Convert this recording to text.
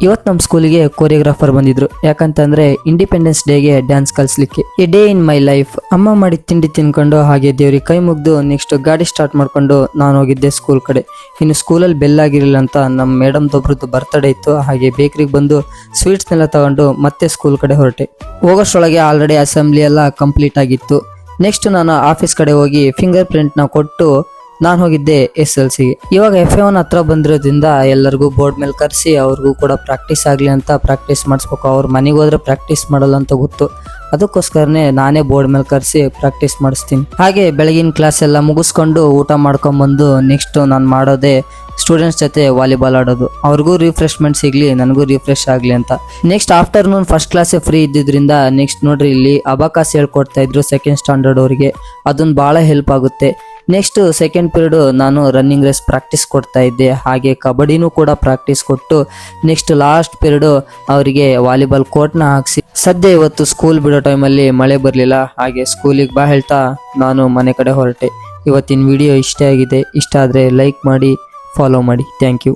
ಇವತ್ತು ನಮ್ಮ ಸ್ಕೂಲಿಗೆ ಕೋರಿಯೋಗ್ರಾಫರ್ ಬಂದಿದ್ರು. ಯಾಕಂತಂದ್ರೆ ಇಂಡಿಪೆಂಡೆನ್ಸ್ ಡೇಗೆ ಡ್ಯಾನ್ಸ್ ಕಲಿಸ್ಲಿಕ್ಕೆ. A day in my life. ಅಮ್ಮ ಮಾಡಿ ತಿಂಡಿ ತಿನ್ಕೊಂಡು ಹಾಗೆ ದೇವ್ರಿಗೆ ಕೈ ಮುಗ್ದು ನೆಕ್ಸ್ಟ್ ಗಾಡಿ ಸ್ಟಾರ್ಟ್ ಮಾಡ್ಕೊಂಡು ನಾನು ಹೋಗಿದ್ದೆ ಸ್ಕೂಲ್ ಕಡೆ. ಇನ್ನು ಸ್ಕೂಲಲ್ಲಿ ಬೆಲ್ ಆಗಿರಲಿಲ್ಲ ಅಂತ ನಮ್ಮ ಮೇಡಮ್ದೊಬ್ರದ್ದು ಬರ್ತ್ಡೇ ಇತ್ತು. ಹಾಗೆ ಬೇಕ್ರಿಗೆ ಬಂದು ಸ್ವೀಟ್ಸ್ನೆಲ್ಲ ತಗೊಂಡು ಮತ್ತೆ ಸ್ಕೂಲ್ ಕಡೆ ಹೊರಟೆ. ಹೋಗೋಷ್ಟೊಳಗೆ ಆಲ್ರೆಡಿ ಅಸೆಂಬ್ಲಿ ಎಲ್ಲ ಕಂಪ್ಲೀಟ್ ಆಗಿತ್ತು. ನೆಕ್ಸ್ಟ್ ನಾನು ಆಫೀಸ್ ಕಡೆ ಹೋಗಿ ಫಿಂಗರ್ ಪ್ರಿಂಟ್ನ ಕೊಟ್ಟು ನಾನು ಹೋಗಿದ್ದೆ SLCಗೆ. ಇವಾಗ FA1 ಹತ್ರ ಬಂದಿರೋದ್ರಿಂದ ಎಲ್ಲರಿಗೂ ಬೋರ್ಡ್ ಮೇಲೆ ಕರೆಸಿ ಅವ್ರಿಗೂ ಕೂಡ ಪ್ರಾಕ್ಟೀಸ್ ಆಗಲಿ ಅಂತ ಪ್ರಾಕ್ಟೀಸ್ ಮಾಡಿಸ್ಬೇಕು. ಅವ್ರ ಮನೆಗೆ ಹೋದ್ರೆ ಪ್ರಾಕ್ಟೀಸ್ ಮಾಡಲ್ಲ ಅಂತ ಗೊತ್ತು. ಅದಕ್ಕೋಸ್ಕರನೇ ನಾನೇ ಬೋರ್ಡ್ ಮೇಲೆ ಕರೆಸಿ ಪ್ರಾಕ್ಟೀಸ್ ಮಾಡಿಸ್ತೀನಿ. ಹಾಗೆ ಬೆಳಗಿನ ಕ್ಲಾಸ್ ಎಲ್ಲ ಮುಗಿಸ್ಕೊಂಡು ಊಟ ಮಾಡ್ಕೊಂಬಂದು ನೆಕ್ಸ್ಟ್ ನಾನು ಮಾಡೋದೇ ಸ್ಟೂಡೆಂಟ್ಸ್ ಜೊತೆ ವಾಲಿಬಾಲ್ ಆಡೋದು. ಅವ್ರಿಗೂ ರಿಫ್ರೆಶ್ಮೆಂಟ್ ಸಿಗ್ಲಿ, ನನಗೂ ರಿಫ್ರೆಶ್ ಆಗಲಿ ಅಂತ. ನೆಕ್ಸ್ಟ್ ಆಫ್ಟರ್ನೂನ್ ಫಸ್ಟ್ ಕ್ಲಾಸೇ ಫ್ರೀ ಇದ್ದಿದ್ರಿಂದ ನೆಕ್ಸ್ಟ್ ನೋಡ್ರಿ ಇಲ್ಲಿ ಅಬಾಕಾಸ್ ಹೇಳ್ಕೊಡ್ತಾ ಇದ್ರು ಸೆಕೆಂಡ್ ಸ್ಟ್ಯಾಂಡರ್ಡ್ ಅವರಿಗೆ. ಅದೊಂದು ಭಾಳ ಹೆಲ್ಪ್ ಆಗುತ್ತೆ. ನೆಕ್ಸ್ಟ್ ಸೆಕೆಂಡ್ ಪೀರಿಯಡ್ ನಾನು ರನ್ನಿಂಗ್ ರೇಸ್ ಪ್ರಾಕ್ಟೀಸ್ ಕೊಡ್ತಾ ಇದ್ದೆ. ಹಾಗೆ ಕಬಡ್ಡಿನೂ ಕೂಡ ಪ್ರಾಕ್ಟೀಸ್ ಕೊಟ್ಟು ನೆಕ್ಸ್ಟ್ ಲಾಸ್ಟ್ ಪೀರಿಯಡ್ ಅವರಿಗೆ ವಾಲಿಬಾಲ್ ಕೋರ್ಟ್ನ ಹಾಕ್ಸಿ. ಸದ್ಯ ಇವತ್ತು ಸ್ಕೂಲ್ ಬಿಡೋ ಟೈಮಲ್ಲಿ ಮಳೆ ಬರಲಿಲ್ಲ. ಹಾಗೆ ಸ್ಕೂಲಿಗೆ ಬಾ ಹೇಳ್ತಾ ನಾನು ಮನೆ ಕಡೆ ಹೊರಟೆ. ಇವತ್ತಿನ ವಿಡಿಯೋ ಇಷ್ಟ ಆಗಿದೆ. ಇಷ್ಟ ಆದರೆ ಲೈಕ್ ಮಾಡಿ, ಫಾಲೋ ಮಾಡಿ. Thank you.